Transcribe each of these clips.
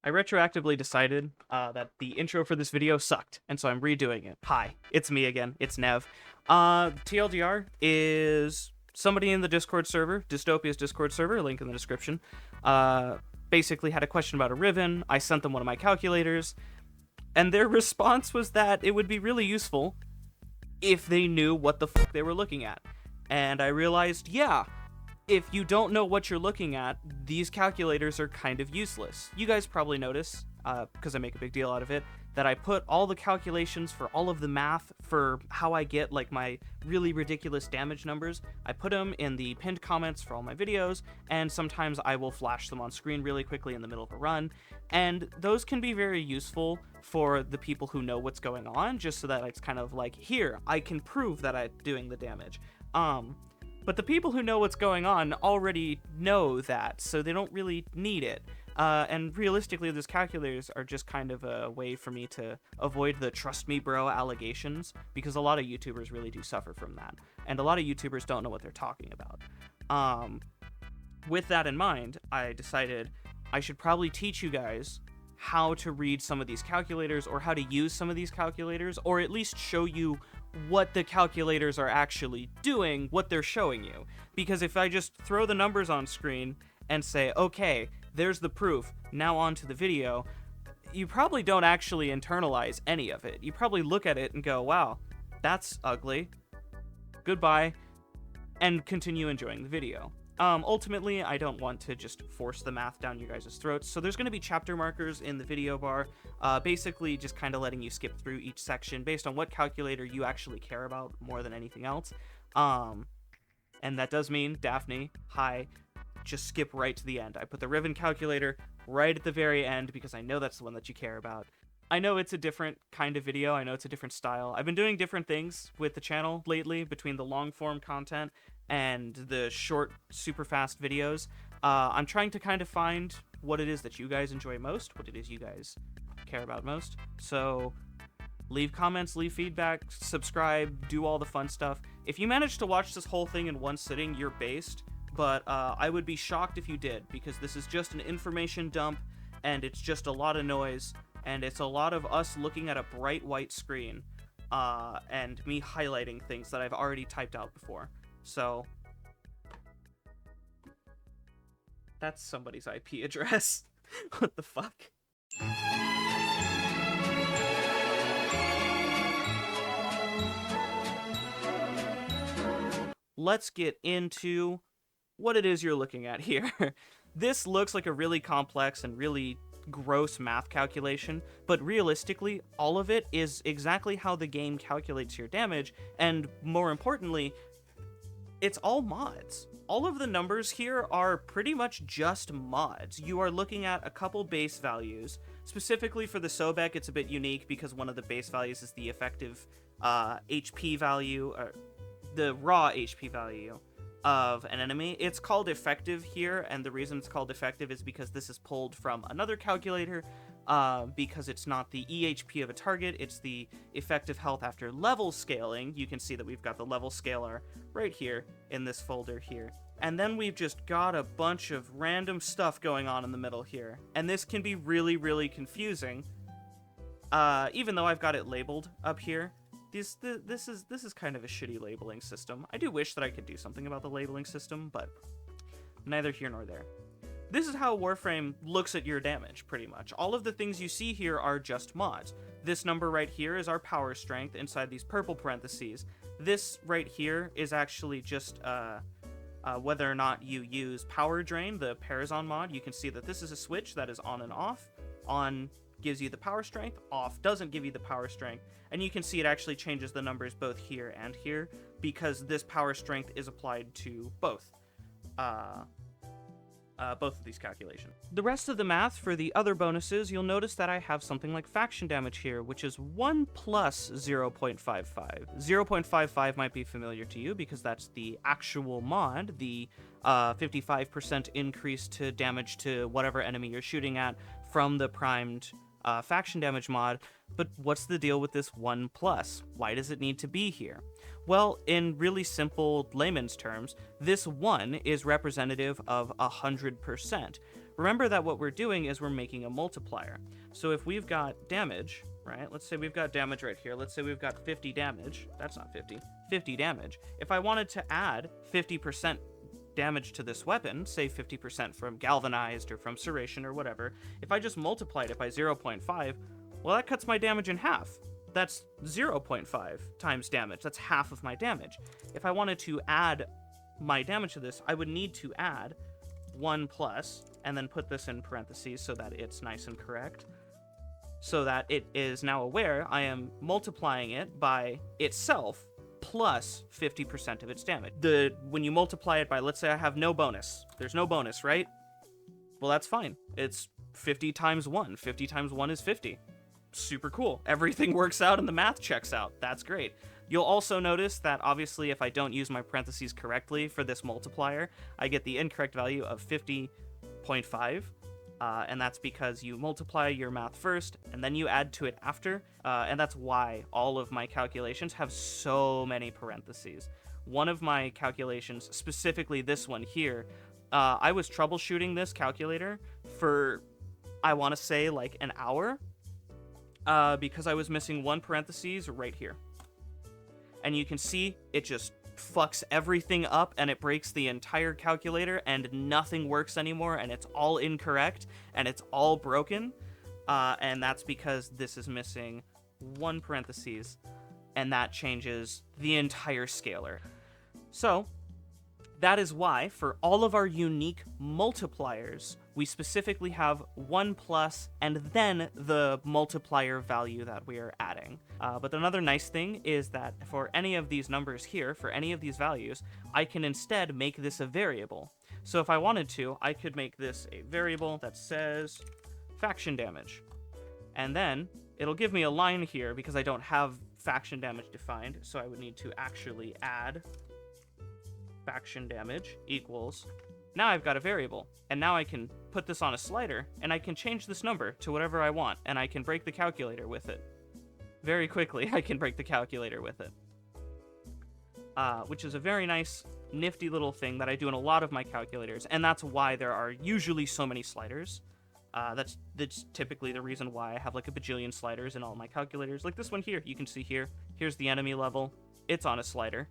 I retroactively decided that the intro for this video sucked, and so I'm redoing it. Hi, it's me again. It's Nev. TLDR is somebody in the Discord server, Dystopia's Discord server, link in the description, basically had a question about a Riven. I sent them one of my calculators, and their response was that it would be really useful if they knew what the fuck they were looking at. And I realized, yeah, if you don't know what you're looking at, these calculators are kind of useless. You guys probably notice, because I make a big deal out of it, that I put all the calculations for all of the math for how I get like my really ridiculous damage numbers. I put them in the pinned comments for all my videos, and sometimes I will flash them on screen really quickly in the middle of a run. And those can be very useful for the people who know what's going on, just so that it's kind of like, here, I can prove that I'm doing the damage. But the people who know what's going on already know that, so they don't really need it. And realistically, those calculators are just kind of a way for me to avoid the trust me bro allegations, because a lot of YouTubers really do suffer from that. And a lot of YouTubers don't know what they're talking about. With that in mind, I decided I should probably teach you guys how to read some of these calculators, or how to use some of these calculators, or at least show you what the calculators are actually doing, what they're showing you. Because if I just throw the numbers on screen and say, okay, there's the proof, now on to the video, you probably don't actually internalize any of it. You probably look at it and go, wow, that's ugly, goodbye, and continue enjoying the video. Ultimately, I don't want to just force the math down you guys' throats, so there's going to be chapter markers in the video bar, basically just kind of letting you skip through each section based on what calculator you actually care about more than anything else. And that does mean, Daphne, hi, just skip right to the end. I put the Riven Calculator right at the very end because I know that's the one that you care about. I know it's a different kind of video, I know it's a different style. I've been doing different things with the channel lately, between the long form content and the short, super fast videos. I'm trying to kind of find what it is that you guys enjoy most, what it is you guys care about most. So leave comments, leave feedback, subscribe, do all the fun stuff. If you manage to watch this whole thing in one sitting, you're based, but I would be shocked if you did, because this is just an information dump, and it's just a lot of noise, and it's a lot of us looking at a bright white screen, and me highlighting things that I've already typed out before. So that's somebody's IP address. What the fuck? Let's get into what it is you're looking at here. This looks like a really complex and really gross math calculation, but realistically, all of it is exactly how the game calculates your damage, and more importantly, it's all mods. All of the numbers here are pretty much just mods. You are looking at a couple base values. Specifically for the Sobek, it's a bit unique because one of the base values is the effective HP value, or the raw HP value of an enemy. It's called effective here, and the reason it's called effective is because this is pulled from another calculator, because it's not the EHP of a target, it's the effective health after level scaling. You can see that we've got the level scaler right here in this folder here. And then we've just got a bunch of random stuff going on in the middle here. And this can be really, really confusing, even though I've got it labeled up here. This is kind of a shitty labeling system. I do wish that I could do something about the labeling system, but neither here nor there. This is how Warframe looks at your damage, pretty much. All of the things you see here are just mods. This number right here is our power strength inside these purple parentheses. This right here is actually just whether or not you use Power Drain, the Parazon mod. You can see that this is a switch that is on and off. On gives you the power strength, off doesn't give you the power strength, and you can see it actually changes the numbers both here and here, because this power strength is applied to both of these calculations. The rest of the math for the other bonuses, you'll notice that I have something like faction damage here, which is 1 plus 0.55. 0.55 might be familiar to you because that's the actual mod, the 55% increase to damage to whatever enemy you're shooting at from the primed faction damage mod. But what's the deal with this 1 plus? Why does it need to be here? Well, in really simple layman's terms, this 1 is representative of 100%. Remember that what we're doing is we're making a multiplier. So if we've got damage, right? Let's say we've got damage right here. Let's say we've got 50 damage. That's not 50. 50 damage. If I wanted to add 50% damage to this weapon, say 50% from galvanized or from serration or whatever, if I just multiplied it by 0.5, well, that cuts my damage in half. That's 0.5 times damage. That's half of my damage. If I wanted to add my damage to this, I would need to add 1 plus, and then put this in parentheses so that it's nice and correct, so that it is now aware I am multiplying it by itself plus 50% of its damage. When you multiply it by, let's say I have no bonus. There's no bonus, right? Well, that's fine. It's 50 times 1. 50 times 1 is 50. Super cool. Everything works out and the math checks out. That's great. You'll also notice that obviously if I don't use my parentheses correctly for this multiplier, I get the incorrect value of 50.5, and that's because you multiply your math first and then you add to it after, and that's why all of my calculations have so many parentheses. One of my calculations, specifically this one here, I was troubleshooting this calculator for, I want to say, like an hour, because I was missing one parentheses right here. And you can see it just fucks everything up and it breaks the entire calculator and nothing works anymore and it's all incorrect and it's all broken. And that's because this is missing one parentheses and that changes the entire scalar. So that is why for all of our unique multipliers, we specifically have 1 plus and then the multiplier value that we are adding. But another nice thing is that for any of these numbers here, for any of these values, I can instead make this a variable. So if I wanted to, I could make this a variable that says faction damage. And then it'll give me a line here because I don't have faction damage defined, so I would need to actually add faction damage equals, now I've got a variable, and now I can put this on a slider, and I can change this number to whatever I want, and I can break the calculator with it. Very quickly, I can break the calculator with it. Which is a very nice, nifty little thing that I do in a lot of my calculators, and that's why there are usually so many sliders. That's typically the reason why I have like a bajillion sliders in all my calculators. Like this one here, you can see here, here's the enemy level, it's on a slider.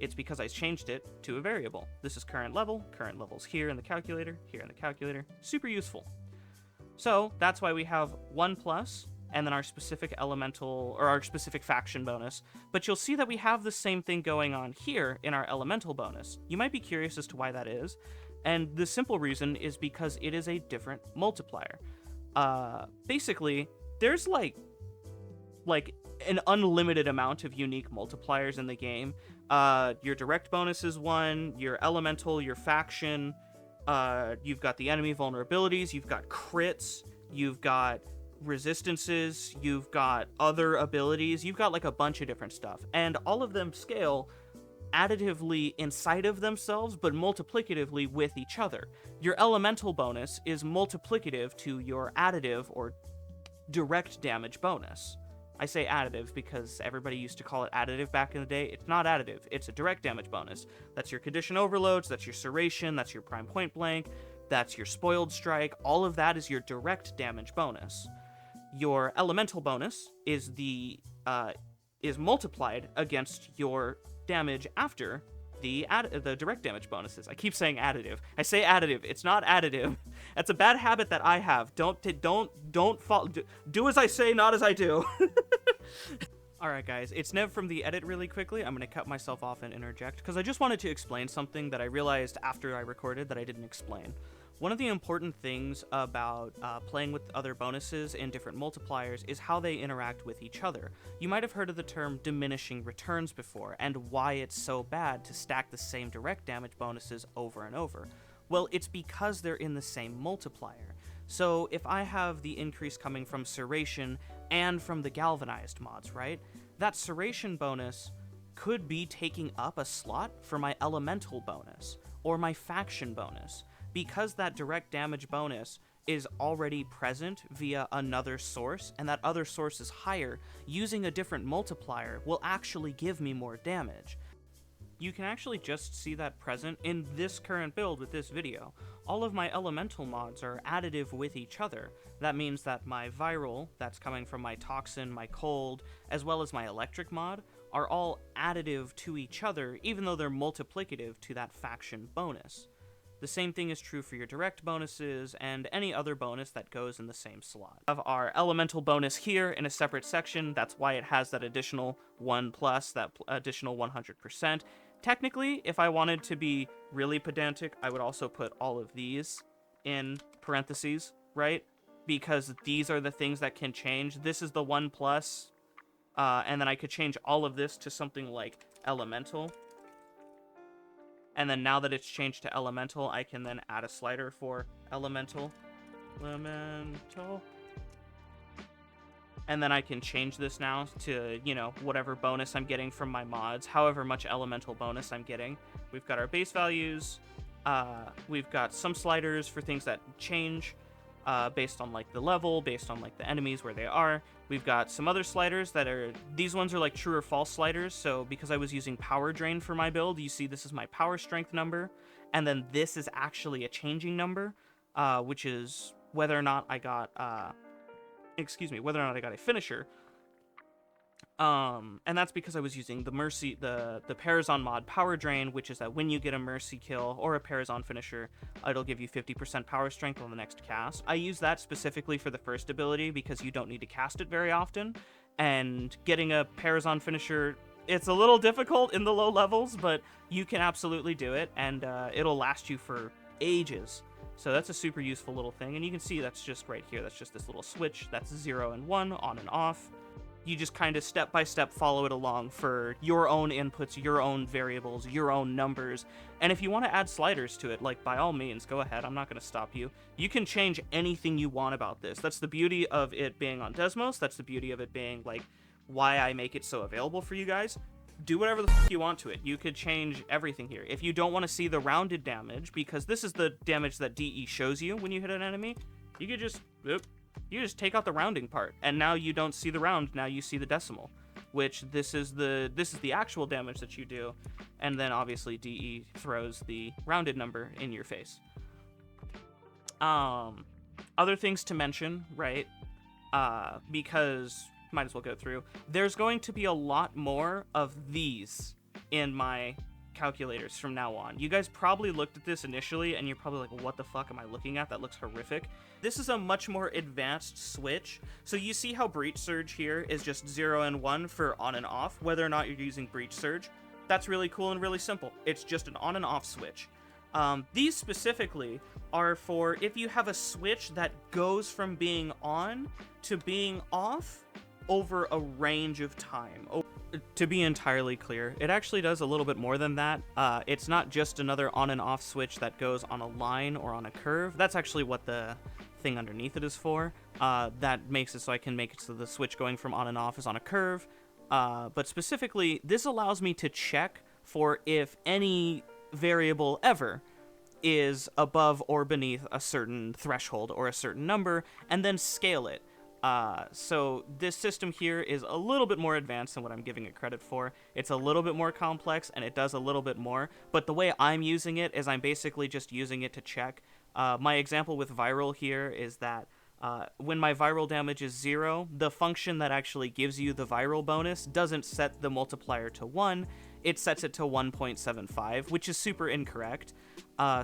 It's because I changed it to a variable. This is current level's here in the calculator, super useful. So that's why we have 1 plus, and then our specific elemental, or our specific faction bonus, but you'll see that we have the same thing going on here in our elemental bonus. You might be curious as to why that is, and the simple reason is because it is a different multiplier. Basically, there's like an unlimited amount of unique multipliers in the game. Your direct bonus is 1, your elemental, your faction, you've got the enemy vulnerabilities, you've got crits, you've got resistances, you've got other abilities, you've got like a bunch of different stuff, and all of them scale additively inside of themselves, but multiplicatively with each other. Your elemental bonus is multiplicative to your additive or direct damage bonus. I say additive because everybody used to call it additive back in the day. It's not additive, it's a direct damage bonus. That's your condition overloads, that's your serration, that's your prime point blank, that's your spoiled strike. All of that is your direct damage bonus. Your elemental bonus is is multiplied against your damage after the direct damage bonuses. I keep saying additive. I say additive. It's not additive. That's a bad habit that I have. Don't follow. Do as I say, not as I do. Alright guys, it's Nev from the edit really quickly. I'm going to cut myself off and interject, because I just wanted to explain something that I realized after I recorded that I didn't explain. One of the important things about playing with other bonuses and different multipliers is how they interact with each other. You might have heard of the term diminishing returns before, and why it's so bad to stack the same direct damage bonuses over and over. Well, it's because they're in the same multiplier. So if I have the increase coming from serration and from the galvanized mods, right? That serration bonus could be taking up a slot for my elemental bonus, or my faction bonus. Because that direct damage bonus is already present via another source, and that other source is higher, using a different multiplier will actually give me more damage. you can actually just see that present in this current build with this video. All of my elemental mods are additive with each other. That means that my viral, that's coming from my toxin, my cold, as well as my electric mod, are all additive to each other, even though they're multiplicative to that faction bonus. The same thing is true for your direct bonuses and any other bonus that goes in the same slot. We have our elemental bonus here in a separate section. That's why it has that additional 1+, that additional 100%. Technically, if I wanted to be really pedantic, I would also put all of these in parentheses, right? Because these are the things that can change. This is the 1+, and then I could change all of this to something like elemental. And then now that it's changed to elemental, I can then add a slider for elemental. And then I can change this now to, you know, whatever bonus I'm getting from my mods, however much elemental bonus I'm getting. We've got our base values. We've got some sliders for things that change based on like the level, based on like the enemies where they are. We've got some other sliders that are, these ones are like true or false sliders. So because I was using power drain for my build, you see this is my power strength number. And then this is actually a changing number, which is whether or not I got, whether or not I got a finisher. And that's because I was using the Mercy, the Parazon mod Power Drain, which is that when you get a Mercy kill or a Parazon finisher, it'll give you 50% power strength on the next cast. I use that specifically for the first ability because you don't need to cast it very often, and getting a Parazon finisher, it's a little difficult in the low levels, but you can absolutely do it, and it'll last you for ages. So that's a super useful little thing, and you can see that's just right here. That's just this little switch. That's 0 and 1, on and off. You just kind of step by step follow it along for your own inputs, your own variables, your own numbers. And if you want to add sliders to it, like, by all means, go ahead. I'm not going to stop you. You can change anything you want about this. That's the beauty of it being on Desmos. That's the beauty of it being, like, why I make it so available for you guys. Do whatever the fuck you want to it. You could change everything here. If you don't want to see the rounded damage, because this is the damage that DE shows you when you hit an enemy, you could just, you just take out the rounding part, and now you don't see the round, now you see the decimal, which this is the actual damage that you do, and then obviously DE throws the rounded number in your face. Other things to mention, right, because might as well go through, there's going to be a lot more of these in my calculators from now on. You guys probably looked at this initially and you're probably like, what the fuck am I looking at? That looks horrific. This is a much more advanced switch. So you see how Breach Surge here is just 0 and 1 for on and off, whether or not you're using Breach Surge. That's really cool and really simple. It's just an on and off switch. These specifically are for if you have a switch that goes from being on to being off over a range of time. To be entirely clear, it actually does a little bit more than that. It's not just another on and off switch that goes on a line or on a curve. That's actually what the thing underneath it is for. That makes it so I can make it so the switch going from on and off is on a curve. But specifically, this allows me to check for if any variable ever is above or beneath a certain threshold or a certain number, and then scale it. So this system here is a little bit more advanced than what I'm giving it credit for. It's a little bit more complex, and it does a little bit more, but the way I'm using it is I'm basically just using it to check. My example with viral here is that when my viral damage is 0, the function that actually gives you the viral bonus doesn't set the multiplier to 1, it sets it to 1.75, which is super incorrect.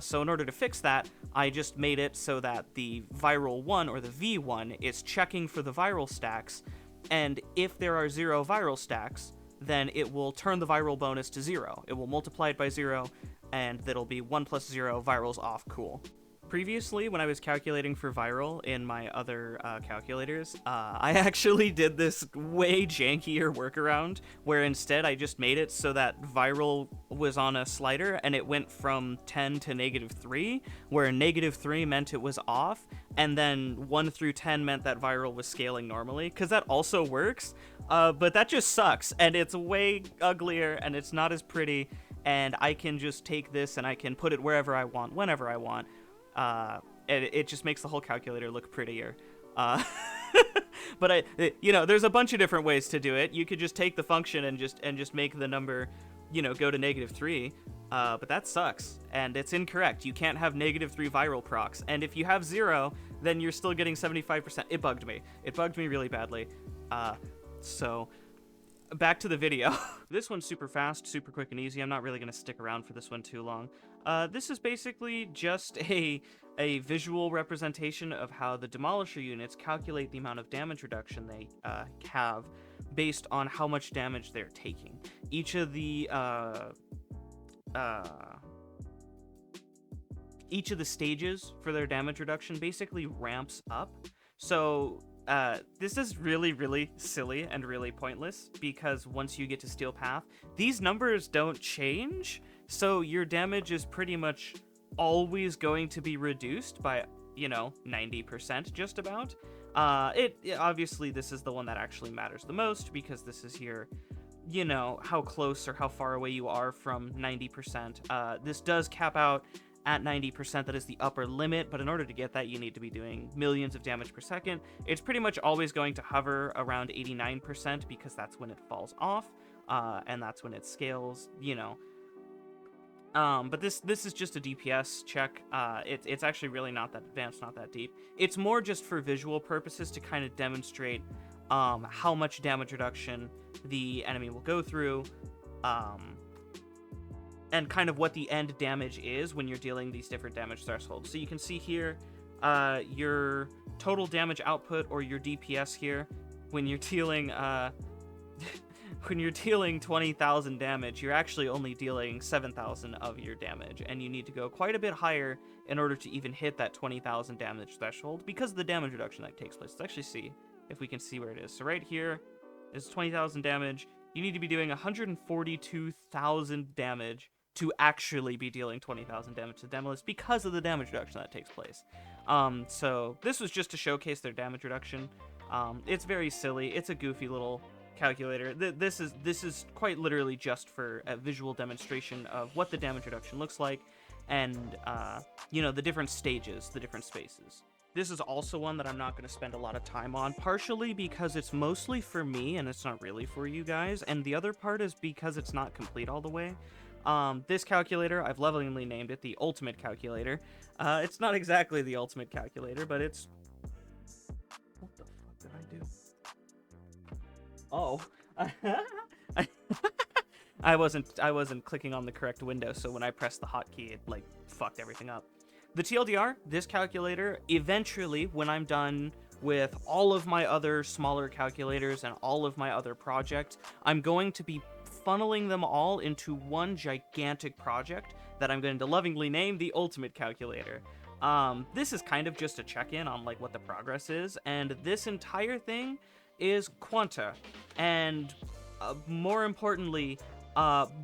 So in order to fix that, I just made it so that the viral 1, or the V1, is checking for the viral stacks, and if there are 0 viral stacks, then it will turn the viral bonus to 0. It will multiply it by 0, and that'll be 1 plus 0, virals off, cool. Previously, when I was calculating for viral in my other calculators, I actually did this way jankier workaround, where instead I just made it so that viral was on a slider, and it went from 10 to -3, where -3 meant it was off, and then 1 through 10 meant that viral was scaling normally, because that also works, but that just sucks, and it's way uglier, and it's not as pretty, and I can just take this and I can put it wherever I want, whenever I want. It just makes the whole calculator look prettier. But there's a bunch of different ways to do it. You could just take the function and just make the number you know, go to -3, but that sucks, and it's incorrect. You can't have -3 viral procs, and if you have 0, then you're still getting 75%. It bugged me. It bugged me really badly. So back to the video. This one's super fast, super quick and easy. I'm not really going to stick around for this one too long. This is basically just a visual representation of how the Demolisher units calculate the amount of damage reduction they have based on how much damage they're taking. Each of the stages for their damage reduction basically ramps up. So this is really, really silly and really pointless, because once you get to Steel Path, these numbers don't change, so your damage is pretty much always going to be reduced by, you know, 90% just about. Obviously, this is the one that actually matters the most, because this is your, you know, how close or how far away you are from 90%. This does cap out at 90%, that is the upper limit, but in order to get that, you need to be doing millions of damage per second. It's pretty much always going to hover around 89%, because that's when it falls off, and that's when it scales, you know. But this is just a DPS check. It's actually really not that advanced, not that deep. It's more just for visual purposes to kind of demonstrate how much damage reduction the enemy will go through, and kind of what the end damage is when you're dealing these different damage thresholds. So you can see here your total damage output, or your DPS here, when you're dealing when you're dealing 20,000 damage, you're actually only dealing 7,000 of your damage, and you need to go quite a bit higher in order to even hit that 20,000 damage threshold, because of the damage reduction that takes place. Let's actually see if we can see where it is. So right here is 20,000 damage. You need to be doing 142,000 damage to actually be dealing 20,000 damage to Demolyst, because of the damage reduction that takes place. So this was just to showcase their damage reduction. It's very silly. It's a goofy little calculator. This is quite literally just for a visual demonstration of what the damage reduction looks like, and you know, the different stages, the different spaces. This is also one that I'm not going to spend a lot of time on, partially because it's mostly for me and it's not really for you guys, and the other part is because it's not complete all the way. This calculator, I've lovingly named it the Ultimate Calculator. It's not exactly the Ultimate Calculator, but it's... What the fuck did I do? Oh. I wasn't clicking on the correct window, so when I pressed the hotkey, it, like, fucked everything up. The TLDR, this calculator, eventually, when I'm done with all of my other smaller calculators and all of my other projects, I'm going to be funneling them all into one gigantic project that I'm going to lovingly name the Ultimate Calculator. This is kind of just a check-in on like what the progress is, and this entire thing is Quanta, and more importantly,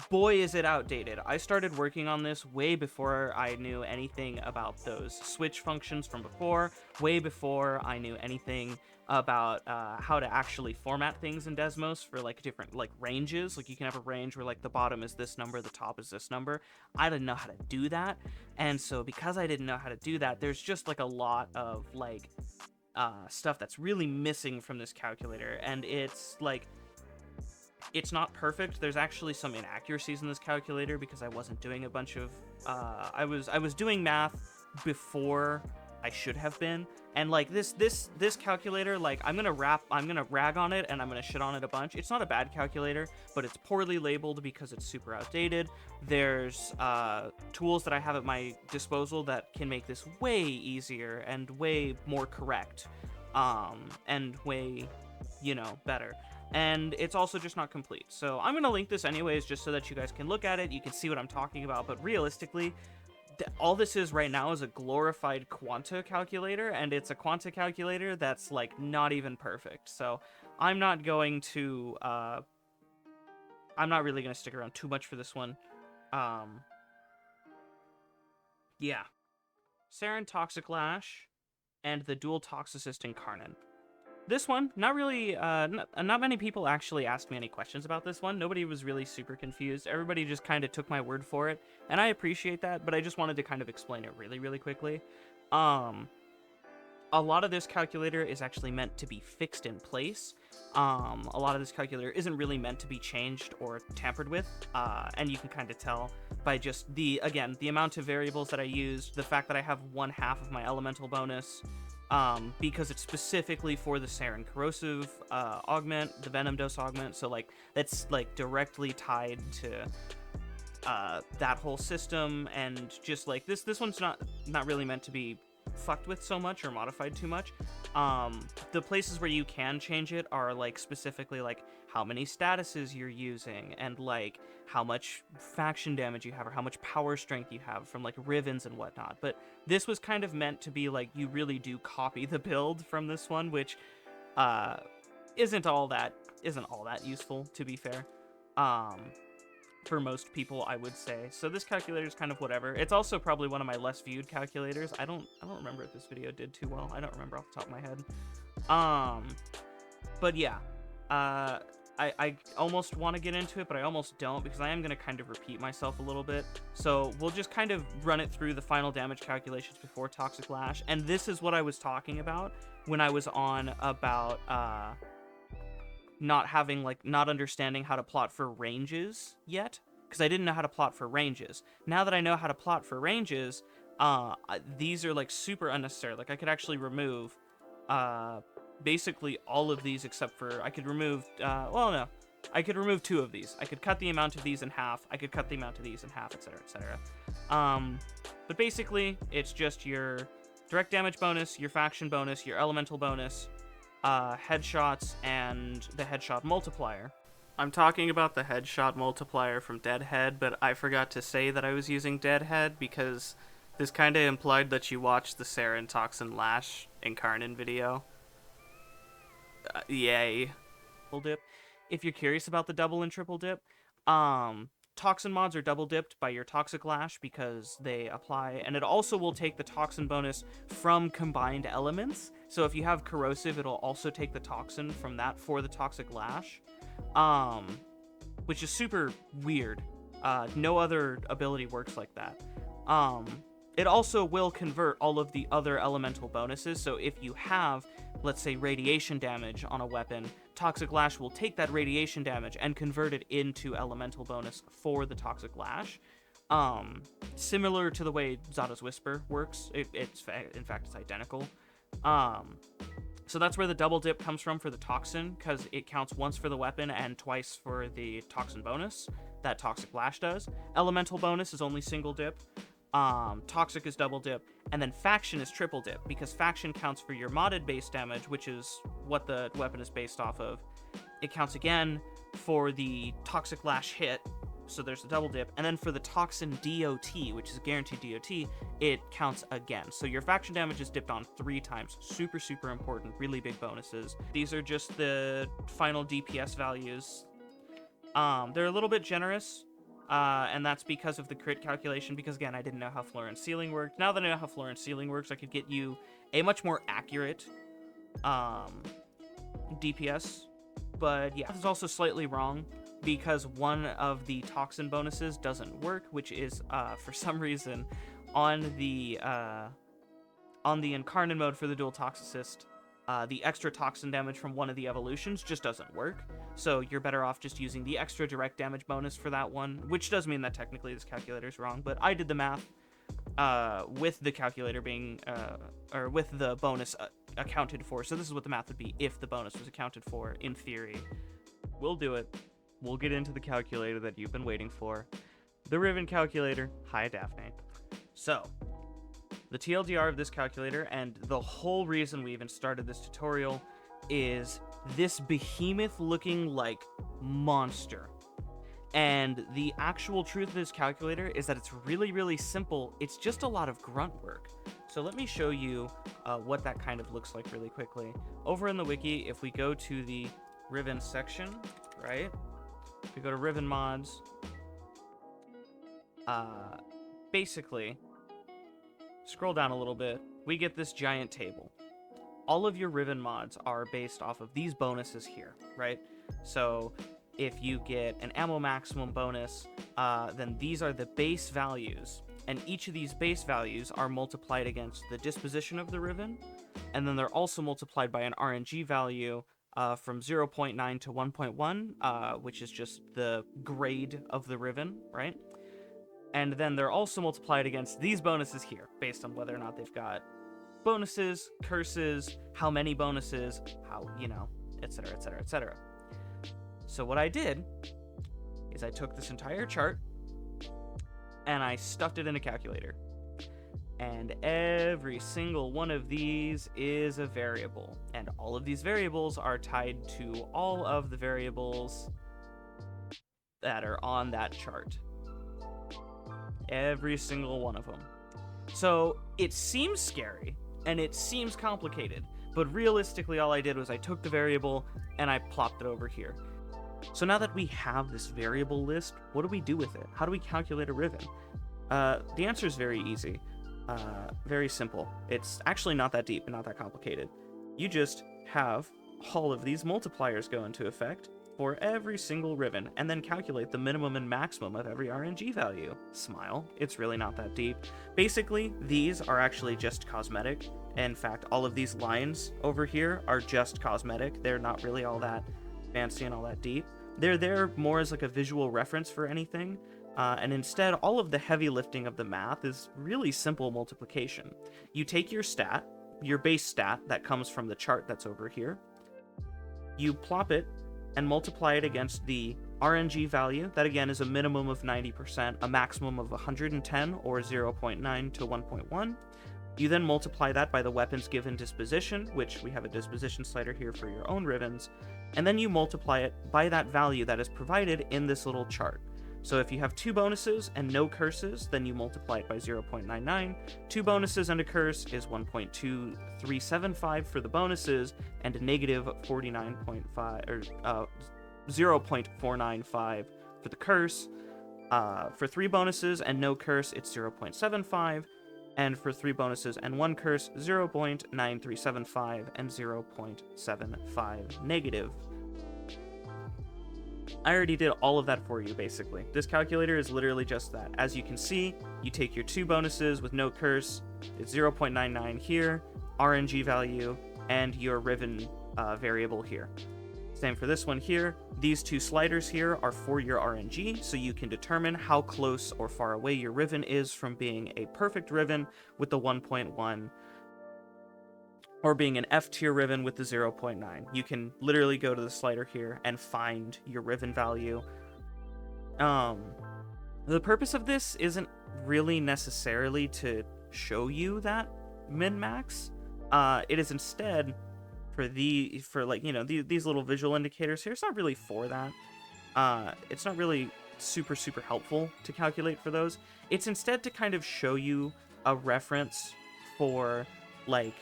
boy is it outdated. I started working on this way before I knew anything about those switch functions from before, way before I knew anything about how to actually format things in Desmos for like different like ranges. Like you can have a range where like the bottom is this number, the top is this number. I didn't know how to do that, and so because I didn't know how to do that, there's just like a lot of like stuff that's really missing from this calculator, and it's like, it's not perfect. There's actually some inaccuracies in this calculator because I wasn't doing a bunch of I was doing math before I should have been, and like this calculator, like I'm gonna rag on it and I'm gonna shit on it a bunch. It's not a bad calculator, but it's poorly labeled because it's super outdated. There's tools that I have at my disposal that can make this way easier and way more correct, and way, you know, better. And it's also just not complete. So I'm gonna link this anyways, just so that you guys can look at it, you can see what I'm talking about. But realistically, all this is right now is a glorified Quanta calculator, and it's a Quanta calculator that's like not even perfect. So I'm not going to I'm not really gonna stick around too much for this one. Yeah, Saryn Toxic Lash and the Dual Toxicist Incarnate. This one, not really, not many people actually asked me any questions about this one. Nobody was really super confused. Everybody just kind of took my word for it, and I appreciate that, but I just wanted to kind of explain it really, really quickly. a lot of this calculator is actually meant to be fixed in place. A lot of this calculator isn't really meant to be changed or tampered with, and you can kind of tell by just the amount of variables that I used, the fact that I have 1/2 of my elemental bonus, because it's specifically for the Saryn corrosive augment, the venom dose augment, so like that's like directly tied to that whole system, and just like this one's not really meant to be fucked with so much or modified too much. The places where you can change it are like specifically like how many statuses you're using, and like how much faction damage you have, or how much power strength you have from like Rivens and whatnot. But this was kind of meant to be like you really do copy the build from this one, which isn't all that useful, to be fair. For most people, I would say. So this calculator is kind of whatever. It's also probably one of my less viewed calculators. I don't remember if this video did too well. I don't remember off the top of my head. But yeah, I almost want to get into it, but I almost don't, because I am going to kind of repeat myself a little bit. So we'll just kind of run it through the final damage calculations before Toxic Lash. And this is what I was talking about when I was on about not understanding how to plot for ranges yet, because I didn't know how to plot for ranges. Now that I know how to plot for ranges, these are like super unnecessary. Like I could actually remove basically all of these, except for I could remove I could remove 2 of these. I could cut the amount of these in half, I could cut the amount of these in half, etc, etc. But basically it's just your direct damage bonus, your faction bonus, your elemental bonus, headshots, and the headshot multiplier. I'm talking about the headshot multiplier from Deadhead, but I forgot to say that I was using Deadhead because this kinda implied that you watched the Saryn Toxin Lash Incarnate video. Yay. Double dip. If you're curious about the double and triple dip, Toxin mods are double dipped by your Toxic Lash because they apply, and it also will take the Toxin bonus from combined elements. So if you have Corrosive, it'll also take the Toxin from that for the Toxic Lash, which is super weird. No other ability works like that. It also will convert all of the other elemental bonuses, so if you have, let's say, radiation damage on a weapon, Toxic Lash will take that radiation damage and convert it into elemental bonus for the Toxic Lash. Similar to the way Zada's Whisper works, in fact, it's identical. So that's where the double dip comes from for the Toxin, because it counts once for the weapon and twice for the Toxin bonus that Toxic Lash does. Elemental bonus is only single dip. Toxic is double dip, and then Faction is triple dip, because Faction counts for your modded base damage, which is what the weapon is based off of. It counts again for the Toxic Lash hit, so there's a double dip, and then for the Toxin DOT, which is a guaranteed DOT, it counts again. So your Faction damage is dipped on 3 times. Super, super important, really big bonuses. These are just the final DPS values. They're a little bit generous, and that's because of the crit calculation, because again, I didn't know how Floor and Ceiling worked. Now that I know how Floor and Ceiling works, I could get you a much more accurate DPS. But yeah, this is also slightly wrong, because one of the Toxin bonuses doesn't work, which is, for some reason, on the Incarnate mode for the Dual Toxicist, the extra Toxin damage from one of the evolutions just doesn't work. So you're better off just using the extra direct damage bonus for that one, which does mean that technically this calculator is wrong, but I did the math with the calculator being, or with the bonus accounted for. So this is what the math would be if the bonus was accounted for, in theory. We'll do it. We'll get into the calculator that you've been waiting for. The Riven Calculator. Hi, Daphne. So, the TLDR of this calculator, and the whole reason we even started this tutorial, is this behemoth-looking, like, monster. And the actual truth of this calculator is that it's really, really simple. It's just a lot of grunt work. So let me show you what that kind of looks like really quickly. Over in the wiki, if we go to the Riven section, right? If we go to Riven mods, basically, scroll down a little bit, we get this giant table. All of your Riven mods are based off of these bonuses here, right? So if you get an ammo maximum bonus, then these are the base values, and each of these base values are multiplied against the disposition of the Riven, and then they're also multiplied by an RNG value from 0.9 to 1.1, which is just the grade of the Riven, right? And then they're also multiplied against these bonuses here, based on whether or not they've got bonuses, curses, how many bonuses, how, etc., etc., etc. So what I did is I took this entire chart and I stuffed it in a calculator. And every single one of these is a variable. And all of these variables are tied to all of the variables that are on that chart. Every single one of them. So it seems scary and it seems complicated, but realistically all I did was I took the variable and I plopped it over here. So now that we have this variable list, what do we do with it? How do we calculate a Riven? The answer is very easy. Very simple. It's actually not that deep and not that complicated. You just have all of these multipliers go into effect for every single Riven, and then calculate the minimum and maximum of every RNG value. Smile. It's really not that deep. Basically, these are actually just cosmetic. In fact, all of these lines over here are just cosmetic. They're not really all that fancy and all that deep. They're there more as like a visual reference for anything. And instead, all of the heavy lifting of the math is really simple multiplication. You take your stat, your base stat that comes from the chart that's over here, you plop it and multiply it against the RNG value. That again is a minimum of 90%, a maximum of 110 or 0.9 to 1.1. You then multiply that by the weapon's given disposition, which we have a disposition slider here for your own Rivens, and then you multiply it by that value that is provided in this little chart. So if you have 2 bonuses and no curses, then you multiply it by 0.99. 2 bonuses and a curse is 1.2375 for the bonuses, and a negative 49.5 or 0.495 for the curse. For 3 bonuses and no curse, it's 0.75, and for 3 bonuses and 1 curse, 0.9375 and 0.75 negative. I already did all of that for you, basically. This calculator is literally just that. As you can see, you take your 2 bonuses with no curse, it's 0.99 here, RNG value, and your Riven variable here. Same for this one here. These 2 sliders here are for your RNG, so you can determine how close or far away your Riven is from being a perfect Riven with the 1.1, or being an F tier Riven with the 0.9. You can literally go to the slider here and find your Riven value. The purpose of this isn't really necessarily to show you that min-max. It is instead for these little visual indicators here. It's not really for that. It's not really super helpful to calculate for those. It's instead to kind of show you a reference for like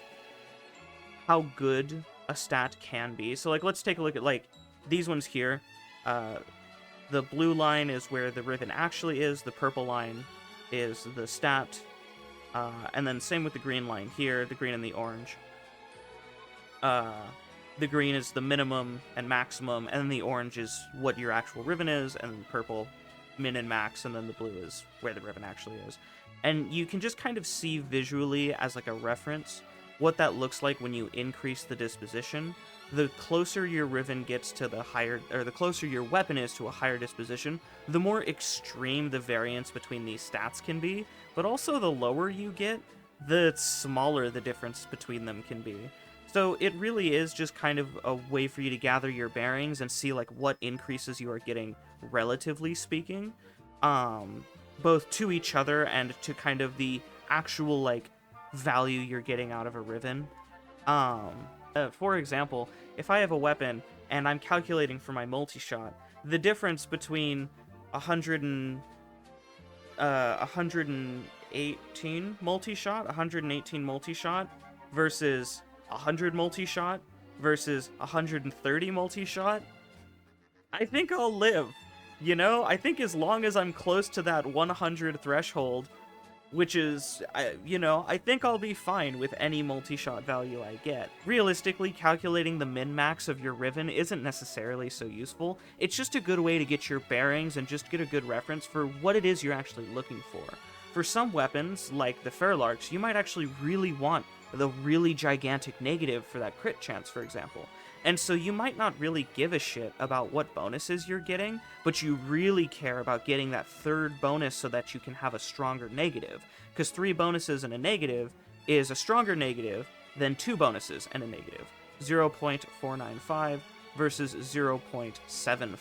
how good a stat can be. So like, let's take a look at like these ones here. The blue line is where the Riven actually is. The purple line is the stat. And then same with the green line here, the green and the orange. The green is the minimum and maximum, and then the orange is what your actual Riven is, and then the purple, min and max, and then the blue is where the Riven actually is. And you can just kind of see visually as like a reference what that looks like when you increase the disposition. The closer your Riven gets to the higher, or the closer your weapon is to a higher disposition, the more extreme the variance between these stats can be, but also the lower you get, the smaller the difference between them can be. So it really is just kind of a way for you to gather your bearings and see like what increases you are getting, relatively speaking, both to each other and to kind of the actual like value you're getting out of a Riven. For example, if I have a weapon and I'm calculating for my multi-shot, the difference between 118 multi-shot versus 100 multi-shot versus 130 multi-shot, I think I'll live. I think as long as I'm close to that 100 threshold, which is, I think I'll be fine with any multi-shot value I get. Realistically, calculating the min-max of your Riven isn't necessarily so useful. It's just a good way to get your bearings and just get a good reference for what it is you're actually looking for. For some weapons, like the Fairlarks, you might actually really want the really gigantic negative for that crit chance, for example. And so you might not really give a shit about what bonuses you're getting, but you really care about getting that third bonus so that you can have a stronger negative. Because 3 bonuses and a negative is a stronger negative than 2 bonuses and a negative. 0.495 versus 0.75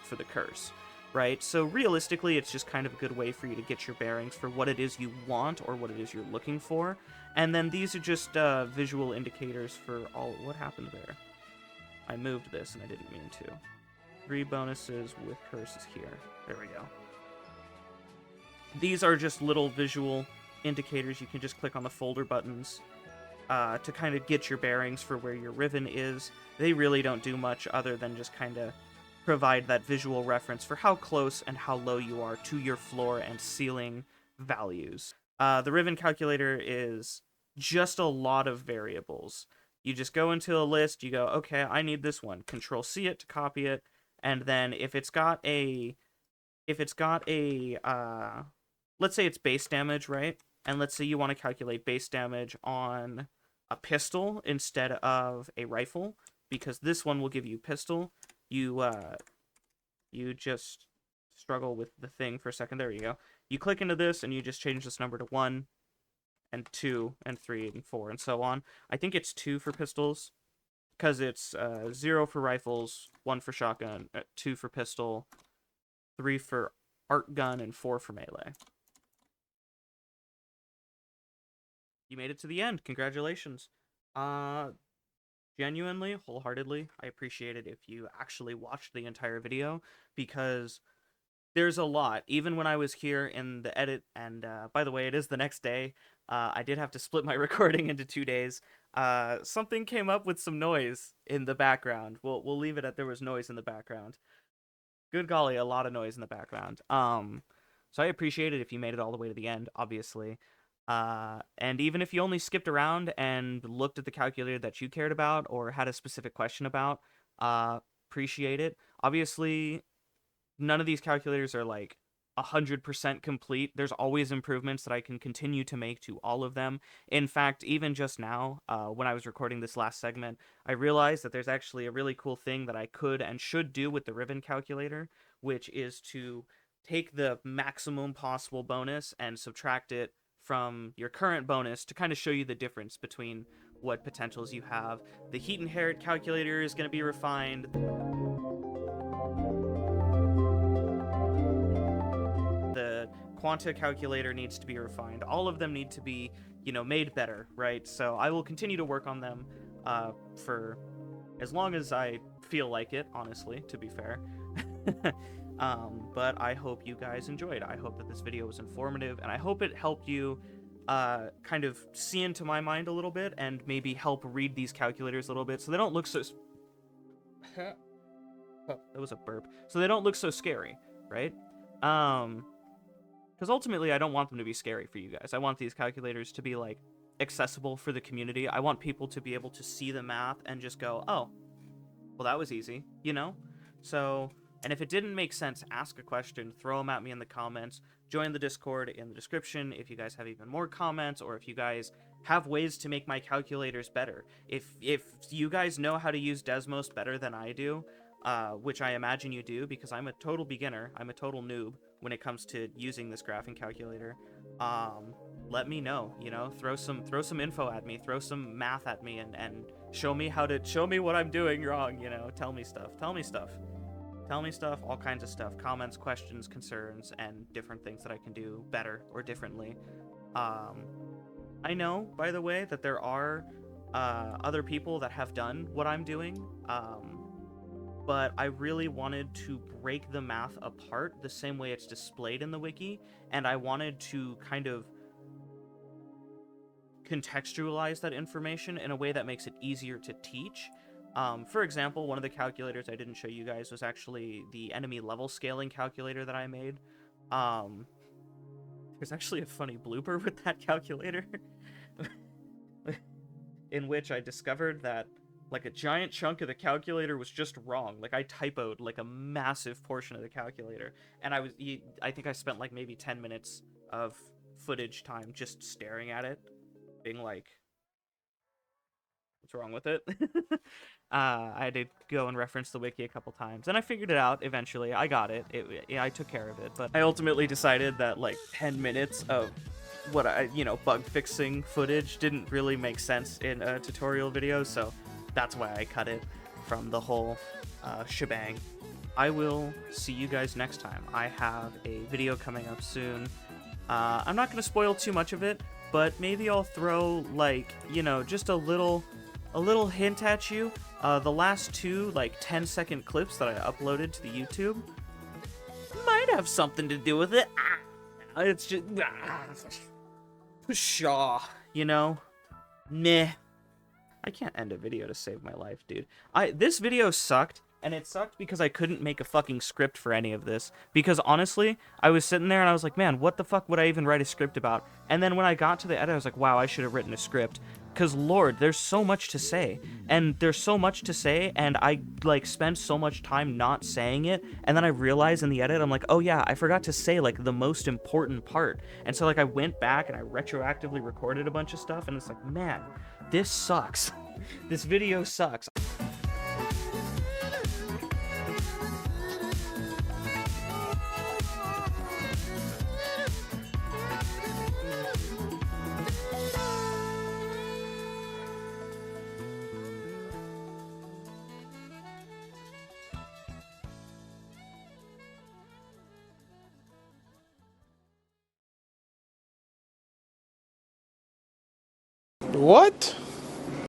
for the curse, right? So realistically, it's just kind of a good way for you to get your bearings for what it is you want or what it is you're looking for. And then these are just visual indicators for all... What happened there? I moved this and I didn't mean to. 3 bonuses with curses here. There we go. These are just little visual indicators. You can just click on the folder buttons to kind of get your bearings for where your Riven is. They really don't do much other than just kind of provide that visual reference for how close and how low you are to your floor and ceiling values. The Riven Calculator is just a lot of variables. You just go into a list, you go, okay, I need this one. Control-C it to copy it, and then if it's got a, let's say it's base damage, right? And let's say you want to calculate base damage on a pistol instead of a rifle, because this one will give you pistol. You just struggle with the thing for a second. There you go. You click into this, and you just change this number to 1, and 2, and 3, and 4, and so on. I think it's 2 for pistols, because it's 0 for rifles, 1 for shotgun, 2 for pistol, 3 for art gun, and 4 for melee. You made it to the end. Congratulations. Genuinely, wholeheartedly, I appreciate it if you actually watched the entire video, because there's a lot. Even when I was here in the edit, and by the way, it is the next day. I did have to split my recording into 2 days. Something came up with some noise in the background. We'll leave it at there was noise in the background. Good golly, a lot of noise in the background. So I appreciate it if you made it all the way to the end, obviously. And even if you only skipped around and looked at the calculator that you cared about or had a specific question about, appreciate it. Obviously, none of these calculators are like 100% complete. There's always improvements that I can continue to make to all of them. In fact, even just now, when I was recording this last segment, I realized that there's actually a really cool thing that I could and should do with the Riven Calculator, which is to take the maximum possible bonus and subtract it from your current bonus to kind of show you the difference between what potentials you have. The Heat Inherit calculator is going to be refined. The Quanta Calculator needs to be refined. All of them need to be, made better, right? So I will continue to work on them for as long as I feel like it, honestly, to be fair. But I hope you guys enjoyed. I hope that this video was informative, and I hope it helped you kind of see into my mind a little bit and maybe help read these calculators a little bit so they don't look so... Oh, that was a burp. So they don't look so scary, right? Because ultimately I don't want them to be scary for you guys. I want these calculators to be, like, accessible for the community. I want people to be able to see the math and just go, oh, well, that was easy, So... And if it didn't make sense, ask a question, throw them at me in the comments, join the Discord in the description if you guys have even more comments, or if you guys have ways to make my calculators better. If you guys know how to use Desmos better than I do, which I imagine you do, because I'm a total beginner, I'm a total noob when it comes to using this graphing calculator, let me know, throw some info at me, throw some math at me, and show me what I'm doing wrong, tell me stuff. Tell me stuff, all kinds of stuff, comments, questions, concerns, and different things that I can do better or differently. I know, by the way, that there are other people that have done what I'm doing, but I really wanted to break the math apart the same way it's displayed in the wiki, and I wanted to kind of contextualize that information in a way that makes it easier to teach. For example, one of the calculators I didn't show you guys was actually the enemy level scaling calculator that I made. There's actually a funny blooper with that calculator in which I discovered that like a giant chunk of the calculator was just wrong. Like I typoed like a massive portion of the calculator, and I think I spent like maybe 10 minutes of footage time just staring at it, being like, what's wrong with it. I had to go and reference the wiki a couple times, and I figured it out eventually. I got it. I took care of it, but I ultimately decided that like 10 minutes of what bug fixing footage didn't really make sense in a tutorial video, so that's why I cut it from the whole shebang. I will see you guys next time. I have a video coming up soon. I'm not going to spoil too much of it, but maybe I'll throw, like, just a little hint at you. The last two, like, 10-second clips that I uploaded to the YouTube might have something to do with it. It's just... Pshaw, Meh. I can't end a video to save my life, dude. This video sucked. And it sucked because I couldn't make a fucking script for any of this. Because honestly, I was sitting there and I was like, man, what the fuck would I even write a script about? And then when I got to the edit, I was like, wow, I should have written a script. Because, Lord, there's so much to say. And there's so much to say, and I, like, spend so much time not saying it. And then I realized in the edit, I'm like, oh yeah, I forgot to say, like, the most important part. And so, like, I went back and I retroactively recorded a bunch of stuff, and it's like, man, this sucks. This video sucks. What?